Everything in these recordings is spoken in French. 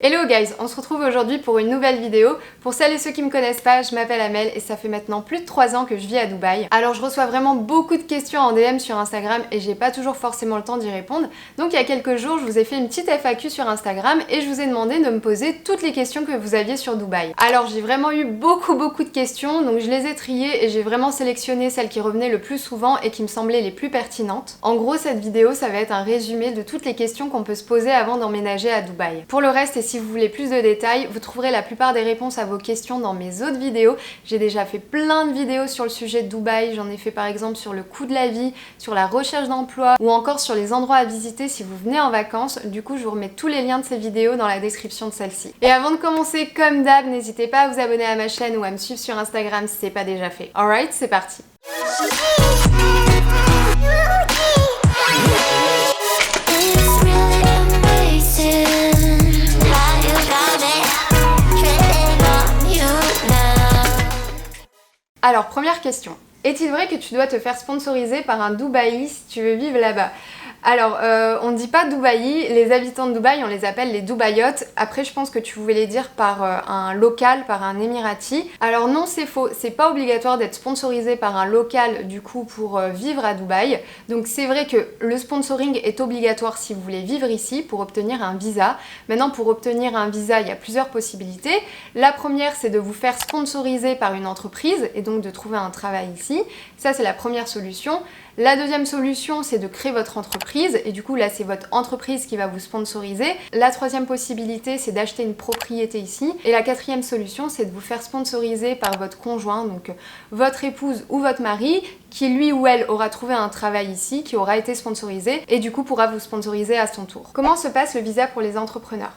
Hello guys, on se retrouve aujourd'hui pour une nouvelle vidéo. Pour celles et ceux qui me connaissent pas, je m'appelle Amel et ça fait maintenant plus de 3 ans que je vis à Dubaï. Alors je reçois vraiment beaucoup de questions en DM sur Instagram et j'ai pas toujours forcément le temps d'y répondre. Donc il y a quelques jours, je vous ai fait une petite FAQ sur Instagram et je vous ai demandé de me poser toutes les questions que vous aviez sur Dubaï. Alors j'ai vraiment eu beaucoup de questions, donc je les ai triées et j'ai vraiment sélectionné celles qui revenaient le plus souvent et qui me semblaient les plus pertinentes. En gros, cette vidéo, ça va être un résumé de toutes les questions qu'on peut se poser avant d'emménager à Dubaï. Pour le reste, et si vous voulez plus de détails, vous trouverez la plupart des réponses à vos questions dans mes autres vidéos. J'ai déjà fait plein de vidéos sur le sujet de Dubaï, j'en ai fait par exemple sur le coût de la vie, sur la recherche d'emploi ou encore sur les endroits à visiter si vous venez en vacances. Du coup, je vous remets tous les liens de ces vidéos dans la description de celle-ci. Et avant de commencer, comme d'hab, n'hésitez pas à vous abonner à ma chaîne ou à me suivre sur Instagram si c'est pas déjà fait. Alright, c'est parti. Alors, première question. Est-il vrai que tu dois te faire sponsoriser par un Dubaï si tu veux vivre là-bas? Alors, on ne dit pas Dubaï, les habitants de Dubaï, on les appelle les Dubaïotes. Après, je pense que tu voulais les dire par un local, par un émirati. Alors non, c'est faux, c'est pas obligatoire d'être sponsorisé par un local du coup pour vivre à Dubaï. Donc c'est vrai que le sponsoring est obligatoire si vous voulez vivre ici pour obtenir un visa. Maintenant, pour obtenir un visa, il y a plusieurs possibilités. La première, c'est de vous faire sponsoriser par une entreprise et donc de trouver un travail ici. Ça, c'est la première solution. La deuxième solution, c'est de créer votre entreprise et du coup là c'est votre entreprise qui va vous sponsoriser. La troisième possibilité, c'est d'acheter une propriété ici. Et la quatrième solution, c'est de vous faire sponsoriser par votre conjoint, donc votre épouse ou votre mari, qui lui ou elle aura trouvé un travail ici, qui aura été sponsorisé et du coup pourra vous sponsoriser à son tour. Comment se passe le visa pour les entrepreneurs ?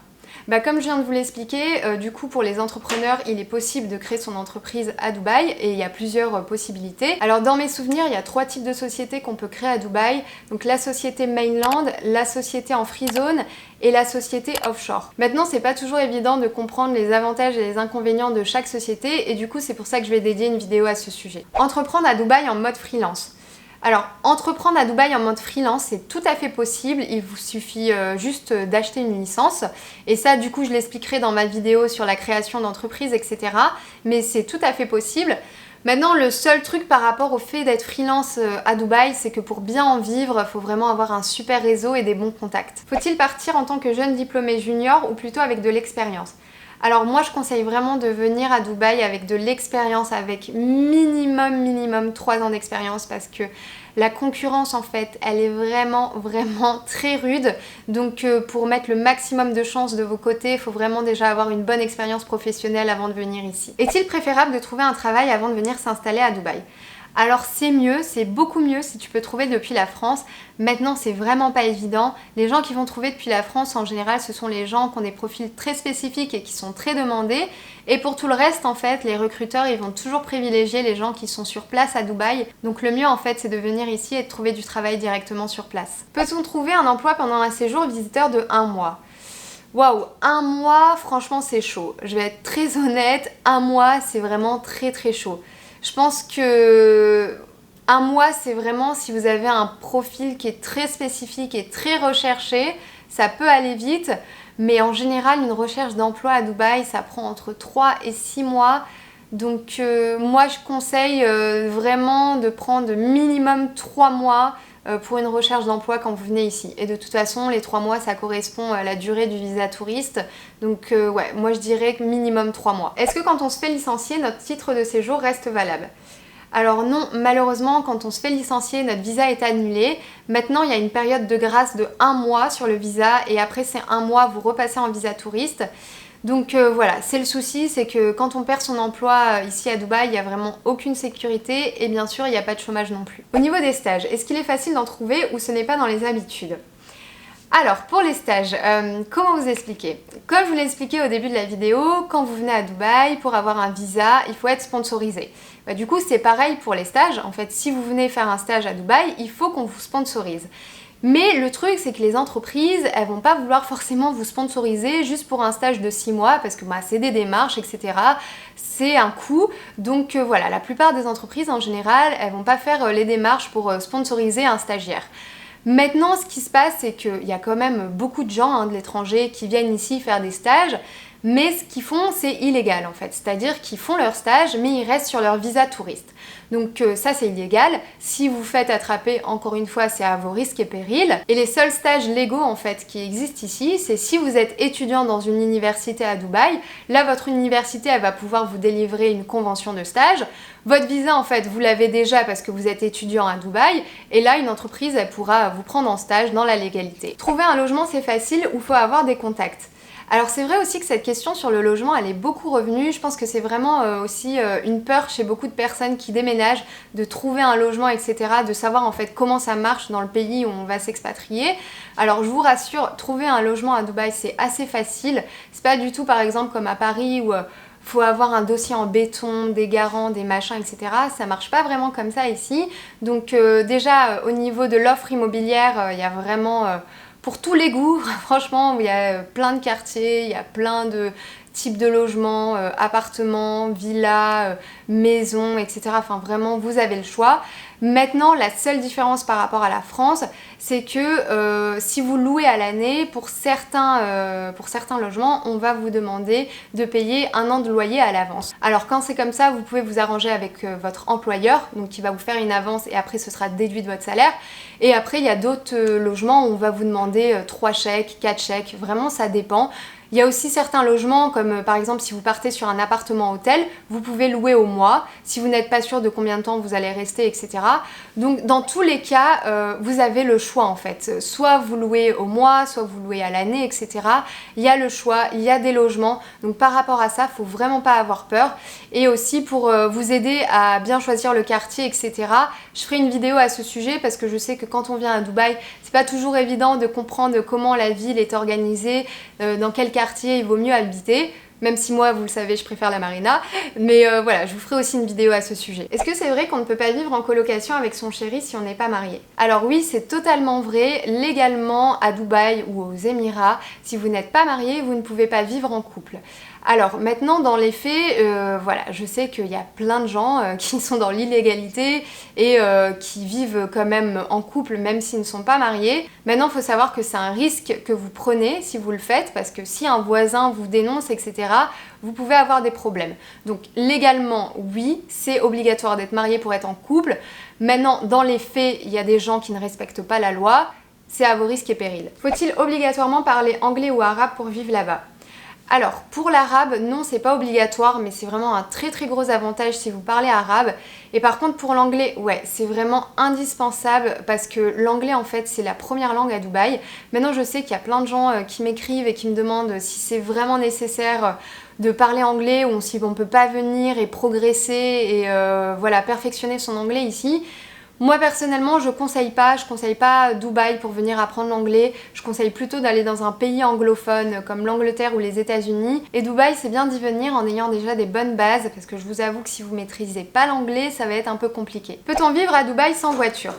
Comme je viens de vous l'expliquer, du coup pour les entrepreneurs, il est possible de créer son entreprise à Dubaï et il y a plusieurs possibilités. Alors dans mes souvenirs, il y a 3 types de sociétés qu'on peut créer à Dubaï. Donc la société mainland, la société en free zone et la société offshore. Maintenant, c'est pas toujours évident de comprendre les avantages et les inconvénients de chaque société et du coup c'est pour ça que je vais dédier une vidéo à ce sujet. Entreprendre à Dubaï en mode freelance. Alors, entreprendre à Dubaï en mode freelance, c'est tout à fait possible. Il vous suffit juste d'acheter une licence. Et ça, du coup, je l'expliquerai dans ma vidéo sur la création d'entreprise, etc. Mais c'est tout à fait possible. Maintenant, le seul truc par rapport au fait d'être freelance à Dubaï, c'est que pour bien en vivre, il faut vraiment avoir un super réseau et des bons contacts. Faut-il partir en tant que jeune diplômé junior ou plutôt avec de l'expérience ? Alors moi je conseille vraiment de venir à Dubaï avec de l'expérience, avec minimum 3 ans d'expérience parce que la concurrence en fait elle est vraiment très rude. Donc pour mettre le maximum de chances de vos côtés, il faut vraiment déjà avoir une bonne expérience professionnelle avant de venir ici. Est-il préférable de trouver un travail avant de venir s'installer à Dubaï ? Alors c'est mieux, c'est beaucoup mieux si tu peux trouver depuis la France. Maintenant c'est vraiment pas évident. Les gens qui vont trouver depuis la France en général ce sont les gens qui ont des profils très spécifiques et qui sont très demandés. Et pour tout le reste en fait les recruteurs ils vont toujours privilégier les gens qui sont sur place à Dubaï. Donc le mieux en fait c'est de venir ici et de trouver du travail directement sur place. Peut-on trouver un emploi pendant un séjour visiteur de 1 mois ? Waouh, 1 mois franchement c'est chaud. Je vais être très honnête, 1 mois c'est vraiment très chaud. Je pense que 1 mois, c'est vraiment si vous avez un profil qui est très spécifique et très recherché, ça peut aller vite. Mais en général, une recherche d'emploi à Dubaï, ça prend entre 3 et 6 mois. Donc moi, je conseille vraiment de prendre minimum 3 mois pour une recherche d'emploi quand vous venez ici. Et de toute façon, les 3 mois, ça correspond à la durée du visa touriste. Donc ouais, moi je dirais que minimum 3 mois. Est-ce que quand on se fait licencier, notre titre de séjour reste valable ? Alors non, malheureusement, quand on se fait licencier, notre visa est annulé. Maintenant, il y a une période de grâce de 1 mois sur le visa et après ces 1 mois, vous repassez en visa touriste. Donc voilà, c'est le souci, c'est que quand on perd son emploi ici à Dubaï, il n'y a vraiment aucune sécurité et bien sûr, il n'y a pas de chômage non plus. Au niveau des stages, est-ce qu'il est facile d'en trouver ou ce n'est pas dans les habitudes ? Alors pour les stages, comment vous expliquer ? Comme je vous l'ai expliqué au début de la vidéo, quand vous venez à Dubaï, pour avoir un visa, il faut être sponsorisé. Du coup c'est pareil pour les stages, en fait si vous venez faire un stage à Dubaï, il faut qu'on vous sponsorise. Mais le truc c'est que les entreprises, elles vont pas vouloir forcément vous sponsoriser juste pour un stage de 6 mois parce que c'est des démarches, etc. C'est un coût. Donc voilà, la plupart des entreprises en général, elles vont pas faire les démarches pour sponsoriser un stagiaire. Maintenant, ce qui se passe, c'est qu'il y a quand même beaucoup de gens de l'étranger qui viennent ici faire des stages, mais ce qu'ils font, c'est illégal en fait. C'est-à-dire qu'ils font leur stage, mais ils restent sur leur visa touriste. Donc ça, c'est illégal. Si vous faites attraper, encore une fois, c'est à vos risques et périls. Et les seuls stages légaux en fait qui existent ici, c'est si vous êtes étudiant dans une université à Dubaï. Là, votre université, elle va pouvoir vous délivrer une convention de stage. Votre visa, en fait, vous l'avez déjà parce que vous êtes étudiant à Dubaï. Et là, une entreprise, elle pourra vous prendre en stage dans la légalité. Trouver un logement, c'est facile ou faut avoir des contacts. Alors c'est vrai aussi que cette question sur le logement, elle est beaucoup revenue. Je pense que c'est vraiment aussi une peur chez beaucoup de personnes qui déménagent de trouver un logement, etc., de savoir en fait comment ça marche dans le pays où on va s'expatrier. Alors je vous rassure, trouver un logement à Dubaï, c'est assez facile. C'est pas du tout par exemple comme à Paris où faut avoir un dossier en béton, des garants, des machins, etc. Ça marche pas vraiment comme ça ici. Donc déjà au niveau de l'offre immobilière, il y a vraiment... pour tous les goûts, franchement, il y a plein de quartiers, il y a plein de types de logements, appartements, villas, maisons, etc. Enfin vraiment, vous avez le choix. Maintenant, la seule différence par rapport à la France, c'est que si vous louez à l'année, pour certains logements, on va vous demander de payer 1 an de loyer à l'avance. Alors quand c'est comme ça, vous pouvez vous arranger avec votre employeur, donc qui va vous faire une avance et après ce sera déduit de votre salaire. Et après, il y a d'autres logements où on va vous demander 3 chèques, 4 chèques, vraiment ça dépend. Il y a aussi certains logements, comme par exemple si vous partez sur un appartement hôtel, vous pouvez louer au mois, si vous n'êtes pas sûr de combien de temps vous allez rester, etc. Donc dans tous les cas, vous avez le choix en fait. Soit vous louez au mois, soit vous louez à l'année, etc. Il y a le choix, il y a des logements. Donc par rapport à ça, il ne faut vraiment pas avoir peur. Et aussi pour vous aider à bien choisir le quartier, etc. Je ferai une vidéo à ce sujet parce que je sais que quand on vient à Dubaï, c'est pas toujours évident de comprendre comment la ville est organisée, dans quel quartier il vaut mieux habiter. Même si moi, vous le savez, je préfère la marina. Mais voilà, je vous ferai aussi une vidéo à ce sujet. Est-ce que c'est vrai qu'on ne peut pas vivre en colocation avec son chéri si on n'est pas marié? Alors oui, c'est totalement vrai. Légalement, à Dubaï ou aux Émirats, si vous n'êtes pas marié, vous ne pouvez pas vivre en couple. Alors maintenant, dans les faits, voilà, je sais qu'il y a plein de gens qui sont dans l'illégalité et qui vivent quand même en couple même s'ils ne sont pas mariés. Maintenant, il faut savoir que c'est un risque que vous prenez si vous le faites parce que si un voisin vous dénonce, etc., vous pouvez avoir des problèmes. Donc légalement, oui, c'est obligatoire d'être marié pour être en couple. Maintenant, dans les faits, il y a des gens qui ne respectent pas la loi. C'est à vos risques et périls. Faut-il obligatoirement parler anglais ou arabe pour vivre là-bas? Alors, pour l'arabe, non, c'est pas obligatoire, mais c'est vraiment un très très gros avantage si vous parlez arabe. Et par contre, pour l'anglais, ouais, c'est vraiment indispensable parce que l'anglais, en fait, c'est la première langue à Dubaï. Maintenant, je sais qu'il y a plein de gens qui m'écrivent et qui me demandent si c'est vraiment nécessaire de parler anglais ou si on peut pas venir et progresser et voilà, perfectionner son anglais ici. Moi personnellement, je conseille pas Dubaï pour venir apprendre l'anglais. Je conseille plutôt d'aller dans un pays anglophone comme l'Angleterre ou les États-Unis. Et Dubaï, c'est bien d'y venir en ayant déjà des bonnes bases parce que je vous avoue que si vous maîtrisez pas l'anglais, ça va être un peu compliqué. Peut-on vivre à Dubaï sans voiture?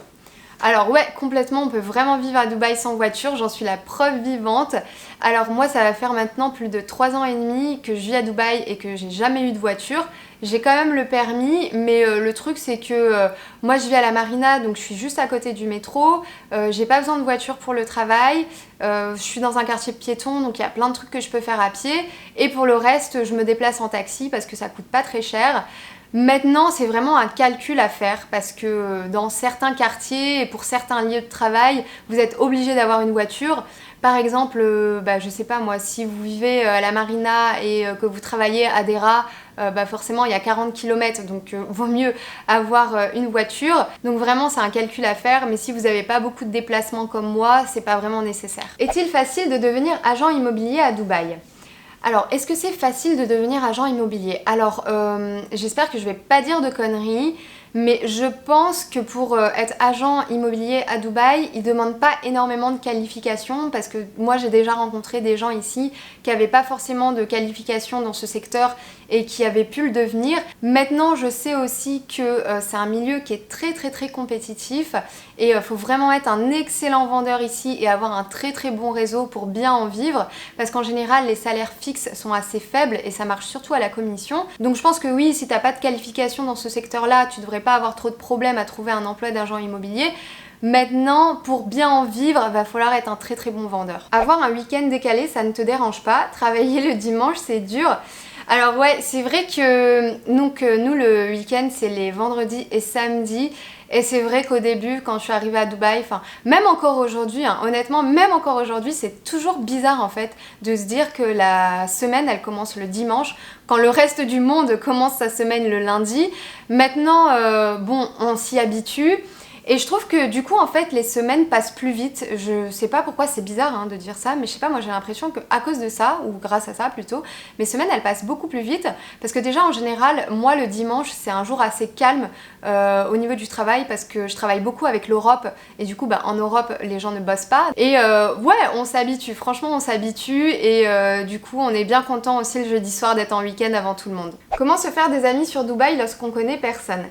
Alors ouais, complètement, on peut vraiment vivre à Dubaï sans voiture, j'en suis la preuve vivante. Alors moi, ça va faire maintenant plus de 3 ans et demi que je vis à Dubaï et que j'ai jamais eu de voiture. J'ai quand même le permis, mais le truc c'est que moi je vis à la marina, donc je suis juste à côté du métro, j'ai pas besoin de voiture pour le travail, je suis dans un quartier piéton, donc il y a plein de trucs que je peux faire à pied, et pour le reste, je me déplace en taxi parce que ça coûte pas très cher. Maintenant, c'est vraiment un calcul à faire parce que dans certains quartiers et pour certains lieux de travail, vous êtes obligé d'avoir une voiture. Par exemple, je sais pas moi, si vous vivez à la marina et que vous travaillez à Dera, forcément il y a 40 km, donc vaut mieux avoir une voiture. Donc vraiment c'est un calcul à faire, mais si vous n'avez pas beaucoup de déplacements comme moi, c'est pas vraiment nécessaire. Est-il facile de devenir agent immobilier à Dubaï ? Alors, est-ce que c'est facile de devenir agent immobilier? Alors, j'espère que je vais pas dire de conneries, mais je pense que pour être agent immobilier à Dubaï, ils ne demandent pas énormément de qualifications parce que moi j'ai déjà rencontré des gens ici qui n'avaient pas forcément de qualification dans ce secteur et qui avaient pu le devenir. Maintenant, je sais aussi que c'est un milieu qui est très très très compétitif et il faut vraiment être un excellent vendeur ici et avoir un très très bon réseau pour bien en vivre parce qu'en général, les salaires fixes sont assez faibles et ça marche surtout à la commission. Donc je pense que oui, si tu n'as pas de qualification dans ce secteur-là, tu devrais pas avoir trop de problèmes à trouver un emploi d'agent immobilier. Maintenant, pour bien en vivre, va falloir être un très très bon vendeur. Avoir un week-end décalé, ça ne te dérange pas. Travailler le dimanche, c'est dur. Alors ouais, c'est vrai que nous le week-end c'est les vendredis et samedis et c'est vrai qu'au début quand je suis arrivée à Dubaï, enfin même encore aujourd'hui, hein, honnêtement même encore aujourd'hui c'est toujours bizarre en fait de se dire que la semaine elle commence le dimanche quand le reste du monde commence sa semaine le lundi. Maintenant bon on s'y habitue. Et je trouve que du coup en fait les semaines passent plus vite. Je sais pas pourquoi, c'est bizarre hein, de dire ça, mais je sais pas, moi j'ai l'impression qu'à cause de ça, ou grâce à ça plutôt, mes semaines elles passent beaucoup plus vite. Parce que déjà en général, moi le dimanche c'est un jour assez calme au niveau du travail parce que je travaille beaucoup avec l'Europe et du coup en Europe les gens ne bossent pas. Et ouais on s'habitue, franchement on s'habitue et du coup on est bien content aussi le jeudi soir d'être en week-end avant tout le monde. Comment se faire des amis sur Dubaï lorsqu'on connaît personne?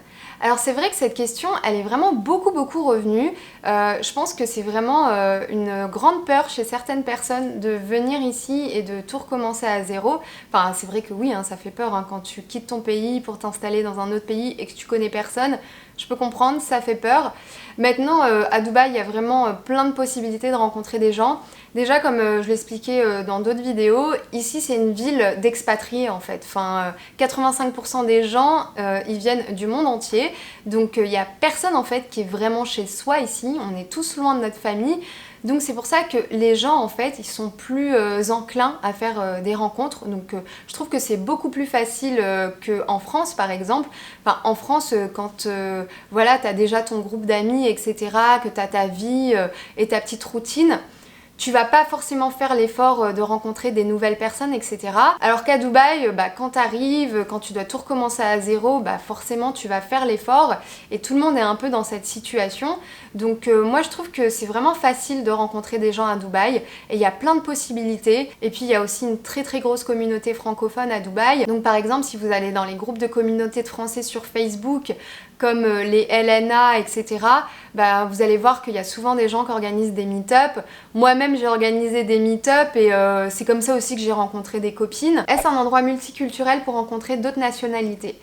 Alors c'est vrai que cette question, elle est vraiment beaucoup revenue. Je pense que c'est vraiment une grande peur chez certaines personnes de venir ici et de tout recommencer à zéro. Enfin c'est vrai que oui, hein, ça fait peur hein, quand tu quittes ton pays pour t'installer dans un autre pays et que tu connais personne. Je peux comprendre, ça fait peur. Maintenant, à Dubaï, il y a vraiment plein de possibilités de rencontrer des gens. Déjà, comme je l'expliquais dans d'autres vidéos, ici c'est une ville d'expatriés en fait. Enfin, 85% des gens, ils viennent du monde entier. Donc il n'y a personne en fait qui est vraiment chez soi ici. On est tous loin de notre famille. Donc c'est pour ça que les gens en fait ils sont plus enclins à faire des rencontres. Donc je trouve que c'est beaucoup plus facile qu'en France par exemple. Enfin en France quand voilà t'as déjà ton groupe d'amis etc, que t'as ta vie et ta petite routine, tu vas pas forcément faire l'effort de rencontrer des nouvelles personnes, etc. Alors qu'à Dubaï, quand t'arrives, quand tu dois tout recommencer à zéro, forcément tu vas faire l'effort et tout le monde est un peu dans cette situation. Donc moi je trouve que c'est vraiment facile de rencontrer des gens à Dubaï et il y a plein de possibilités. Et puis il y a aussi une très grosse communauté francophone à Dubaï. Donc par exemple si vous allez dans les groupes de communautés de français sur Facebook, comme les LNA, etc., vous allez voir qu'il y a souvent des gens qui organisent des meet-up. Moi-même, j'ai organisé des meet-up et c'est comme ça aussi que j'ai rencontré des copines. Est-ce un endroit multiculturel pour rencontrer d'autres nationalités?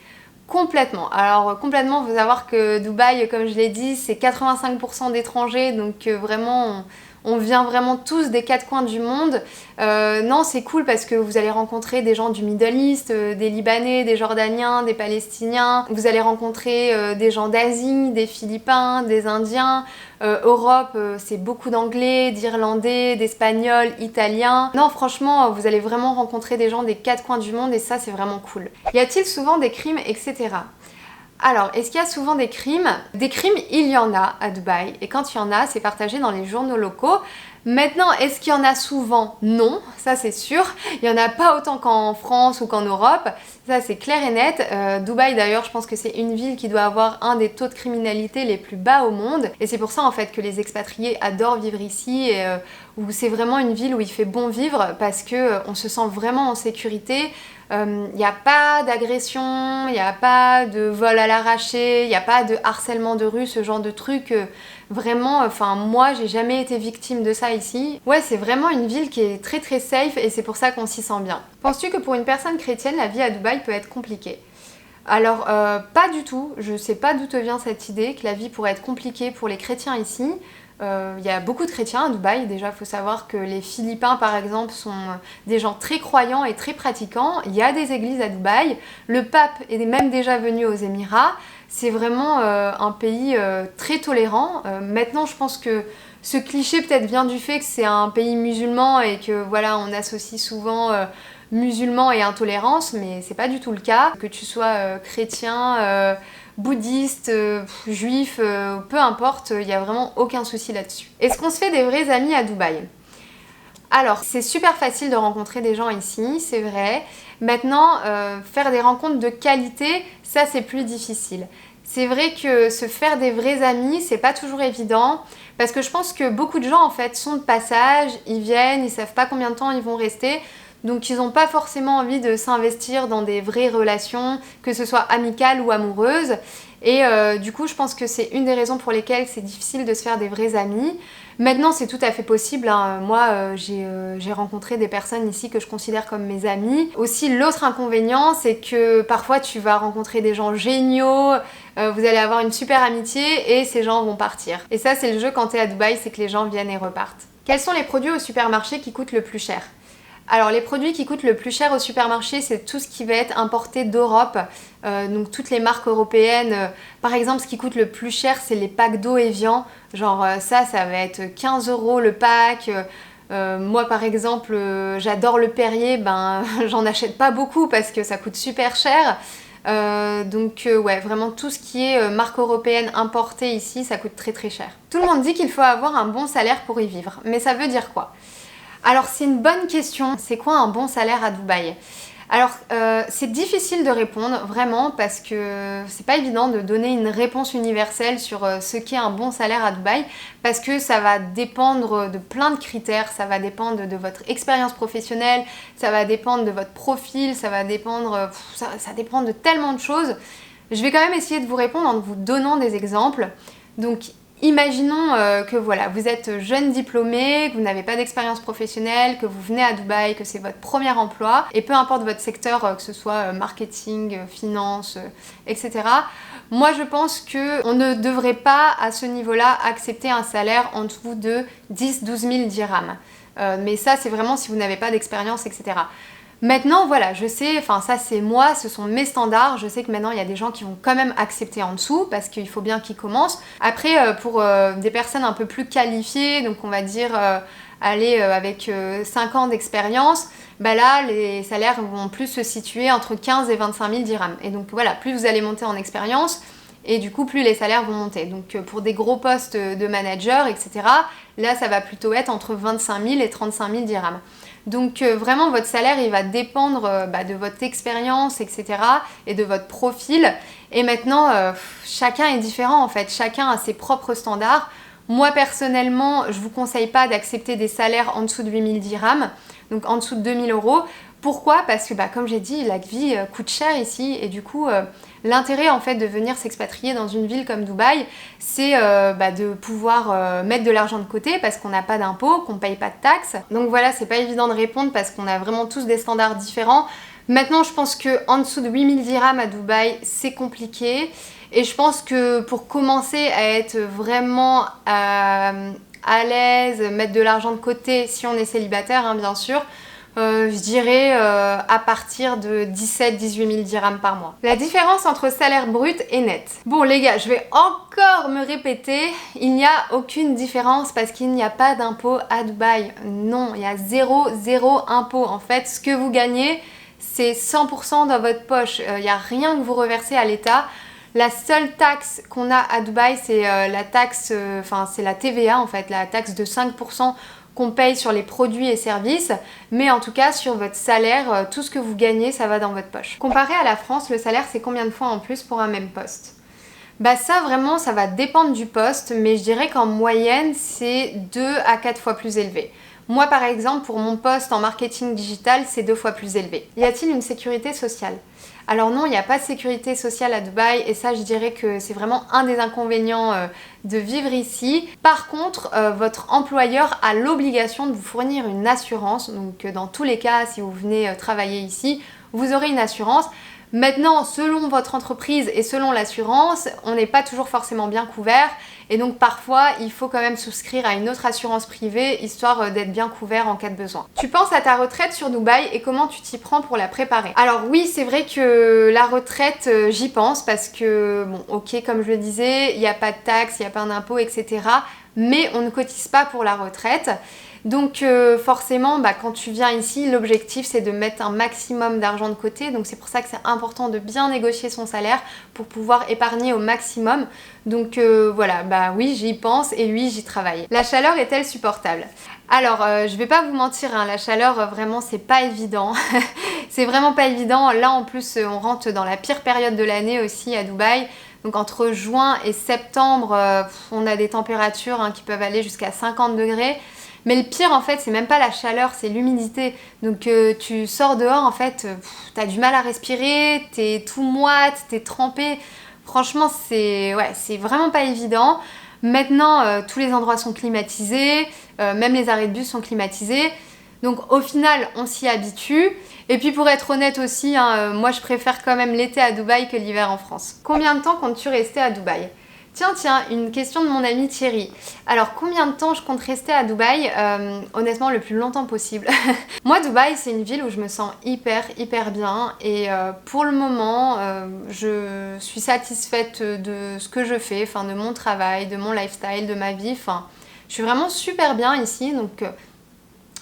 Complètement. Alors complètement, il faut savoir que Dubaï, comme je l'ai dit, c'est 85% d'étrangers, donc vraiment... On vient vraiment tous des quatre coins du monde. Non, c'est cool parce que vous allez rencontrer des gens du Middle East, des Libanais, des Jordaniens, des Palestiniens. Vous allez rencontrer des gens d'Asie, des Philippins, des Indiens. Europe, c'est beaucoup d'anglais, d'irlandais, d'espagnols, italiens. Non, franchement, vous allez vraiment rencontrer des gens des quatre coins du monde et ça, c'est vraiment cool. Y a-t-il souvent des crimes, etc.? Alors, est-ce qu'il y a souvent des crimes? Des crimes, il y en a à Dubaï. Et quand il y en a, c'est partagé dans les journaux locaux. Maintenant, est-ce qu'il y en a souvent? Non, ça c'est sûr. Il n'y en a pas autant qu'en France ou qu'en Europe. Ça c'est clair et net. Dubaï d'ailleurs, je pense que c'est une ville qui doit avoir un des taux de criminalité les plus bas au monde. Et c'est pour ça en fait que les expatriés adorent vivre ici et où c'est vraiment une ville où il fait bon vivre parce que on se sent vraiment en sécurité. Il n'y a pas d'agression, il n'y a pas de vol à l'arraché, il n'y a pas de harcèlement de rue, ce genre de truc. Vraiment, enfin moi j'ai jamais été victime de ça ici. Ouais, c'est vraiment une ville qui est très safe et c'est pour ça qu'on s'y sent bien. Penses-tu que pour une personne chrétienne, la vie à Dubaï peut être compliquée? Alors pas du tout, je sais pas d'où te vient cette idée que la vie pourrait être compliquée pour les chrétiens ici. Il y a beaucoup de chrétiens à Dubaï. Déjà, il faut savoir que les Philippins, par exemple, sont des gens très croyants et très pratiquants. Il y a des églises à Dubaï. Le pape est même déjà venu aux Émirats. C'est vraiment un pays très tolérant. Maintenant, je pense que ce cliché peut-être vient du fait que c'est un pays musulman et que voilà, on associe souvent musulmans et intolérance, mais c'est pas du tout le cas. Que tu sois chrétien, bouddhiste, juif, peu importe, il n'y a vraiment aucun souci là-dessus. Est-ce qu'on se fait des vrais amis à Dubaï? Alors, c'est super facile de rencontrer des gens ici, c'est vrai. Maintenant, faire des rencontres de qualité, ça c'est plus difficile. C'est vrai que se faire des vrais amis, c'est pas toujours évident parce que je pense que beaucoup de gens en fait sont de passage, ils viennent, ils savent pas combien de temps ils vont rester. Donc ils n'ont pas forcément envie de s'investir dans des vraies relations, que ce soit amicales ou amoureuses. Et du coup, je pense que c'est une des raisons pour lesquelles c'est difficile de se faire des vrais amis. Maintenant, c'est tout à fait possible, hein. Moi, j'ai rencontré des personnes ici que je considère comme mes amis. Aussi, l'autre inconvénient, c'est que parfois tu vas rencontrer des gens géniaux, vous allez avoir une super amitié et ces gens vont partir. Et ça, c'est le jeu quand t'es à Dubaï, c'est que les gens viennent et repartent. Quels sont les produits au supermarché qui coûtent le plus cher? Alors les produits qui coûtent le plus cher au supermarché, c'est tout ce qui va être importé d'Europe, donc toutes les marques européennes. Par exemple, ce qui coûte le plus cher, c'est les packs d'eau Evian. Genre ça va être 15 € le pack. Moi par exemple, j'adore le Perrier, ben j'en achète pas beaucoup parce que ça coûte super cher. Ouais, vraiment tout ce qui est marque européenne importée ici, ça coûte très très cher. Tout le monde dit qu'il faut avoir un bon salaire pour y vivre, mais ça veut dire quoi? Alors c'est une bonne question, c'est quoi un bon salaire à Dubaï? Alors c'est difficile de répondre vraiment parce que c'est pas évident de donner une réponse universelle sur ce qu'est un bon salaire à Dubaï parce que ça va dépendre de plein de critères, ça va dépendre de votre expérience professionnelle, ça va dépendre de votre profil, ça va dépendre, ça dépend de tellement de choses. Je vais quand même essayer de vous répondre en vous donnant des exemples. Donc imaginons que voilà, vous êtes jeune diplômé, que vous n'avez pas d'expérience professionnelle, que vous venez à Dubaï, que c'est votre premier emploi, et peu importe votre secteur, que ce soit marketing, finance, etc. Moi je pense qu'on ne devrait pas à ce niveau-là accepter un salaire en dessous de 10-12 000 dirhams. Mais ça c'est vraiment si vous n'avez pas d'expérience, etc. Maintenant, voilà, je sais, enfin ça c'est moi, ce sont mes standards, je sais que maintenant il y a des gens qui vont quand même accepter en dessous parce qu'il faut bien qu'ils commencent. Après, pour des personnes un peu plus qualifiées, donc on va dire aller avec 5 ans d'expérience, bah là les salaires vont plus se situer entre 15 et 25 000 dirhams. Et donc voilà, plus vous allez monter en expérience, et du coup plus les salaires vont monter. Donc pour des gros postes de manager, etc., là ça va plutôt être entre 25 000 et 35 000 dirhams. Donc vraiment votre salaire il va dépendre de votre expérience, etc. et de votre profil. Et maintenant chacun est différent en fait, chacun a ses propres standards. Moi personnellement je vous conseille pas d'accepter des salaires en dessous de 8 000 dirhams, donc en dessous de 2 000 €. Pourquoi? Parce que comme j'ai dit, la vie coûte cher ici et du coup l'intérêt en fait de venir s'expatrier dans une ville comme Dubaï, c'est de pouvoir mettre de l'argent de côté parce qu'on n'a pas d'impôts, qu'on paye pas de taxes. Donc voilà, c'est pas évident de répondre parce qu'on a vraiment tous des standards différents. Maintenant je pense que en dessous de 8 000 dirhams à Dubaï, c'est compliqué. Et je pense que pour commencer à être vraiment à l'aise, mettre de l'argent de côté si on est célibataire, hein, bien sûr, je dirais à partir de 17-18 000 dirhams par mois. La différence entre salaire brut et net. Bon les gars, je vais encore me répéter, il n'y a aucune différence parce qu'il n'y a pas d'impôt à Dubaï. Non, il y a zéro impôt. En fait, ce que vous gagnez, c'est 100% dans votre poche. Il n'y a rien que vous reversez à l'État. La seule taxe qu'on a à Dubaï, c'est la taxe, c'est la TVA en fait, la taxe de 5% qu'on paye sur les produits et services, mais en tout cas sur votre salaire, tout ce que vous gagnez, ça va dans votre poche. Comparé à la France, le salaire c'est combien de fois en plus pour un même poste? Ça vraiment, ça va dépendre du poste, mais je dirais qu'en moyenne, c'est 2 à 4 fois plus élevé. Moi par exemple, pour mon poste en marketing digital, c'est 2 fois plus élevé. Y a-t-il une sécurité sociale? Alors non, il n'y a pas de sécurité sociale à Dubaï et ça je dirais que c'est vraiment un des inconvénients de vivre ici. Par contre, votre employeur a l'obligation de vous fournir une assurance. Donc dans tous les cas, si vous venez travailler ici, vous aurez une assurance. Maintenant, selon votre entreprise et selon l'assurance, on n'est pas toujours forcément bien couvert et donc parfois il faut quand même souscrire à une autre assurance privée histoire d'être bien couvert en cas de besoin. Tu penses à ta retraite sur Dubaï et comment tu t'y prends pour la préparer? Alors oui, c'est vrai que la retraite, j'y pense parce que, bon ok, comme je le disais, il n'y a pas de taxes, il n'y a pas d'impôts, etc. Mais on ne cotise pas pour la retraite. Donc forcément, quand tu viens ici, l'objectif c'est de mettre un maximum d'argent de côté. Donc c'est pour ça que c'est important de bien négocier son salaire pour pouvoir épargner au maximum. Donc voilà, oui j'y pense et oui j'y travaille. La chaleur est-elle supportable? Alors je vais pas vous mentir, hein, la chaleur vraiment c'est pas évident. C'est vraiment pas évident. Là en plus on rentre dans la pire période de l'année aussi à Dubaï. Donc entre juin et septembre, on a des températures qui peuvent aller jusqu'à 50 degrés. Mais le pire en fait c'est même pas la chaleur, c'est l'humidité. Donc tu sors dehors en fait, t'as du mal à respirer, t'es tout moite, t'es trempé. Franchement c'est vraiment pas évident. Maintenant, tous les endroits sont climatisés, même les arrêts de bus sont climatisés. Donc au final, on s'y habitue. Et puis pour être honnête aussi, hein, moi je préfère quand même l'été à Dubaï que l'hiver en France. Combien de temps comptes-tu rester à Dubaï? Tiens, une question de mon ami Thierry. Alors, combien de temps je compte rester à Dubaï? Honnêtement, le plus longtemps possible. Moi, Dubaï, c'est une ville où je me sens hyper bien. Et pour le moment, je suis satisfaite de ce que je fais, enfin, de mon travail, de mon lifestyle, de ma vie. Enfin, je suis vraiment super bien ici, donc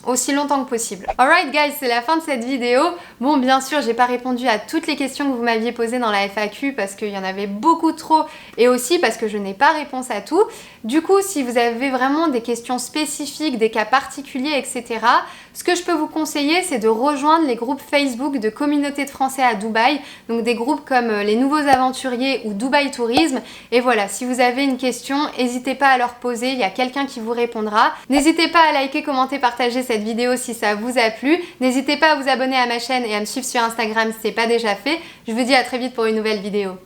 aussi longtemps que possible. Alright guys, c'est la fin de cette vidéo. Bon, bien sûr, j'ai pas répondu à toutes les questions que vous m'aviez posées dans la FAQ parce qu'il y en avait beaucoup trop et aussi parce que je n'ai pas réponse à tout. Du coup, si vous avez vraiment des questions spécifiques, des cas particuliers, etc., ce que je peux vous conseiller, c'est de rejoindre les groupes Facebook de communauté de Français à Dubaï, donc des groupes comme les Nouveaux Aventuriers ou Dubaï Tourisme. Et voilà, si vous avez une question, n'hésitez pas à leur poser, il y a quelqu'un qui vous répondra. N'hésitez pas à liker, commenter, partager cette vidéo si ça vous a plu. N'hésitez pas à vous abonner à ma chaîne et à me suivre sur Instagram si ce n'est pas déjà fait. Je vous dis à très vite pour une nouvelle vidéo.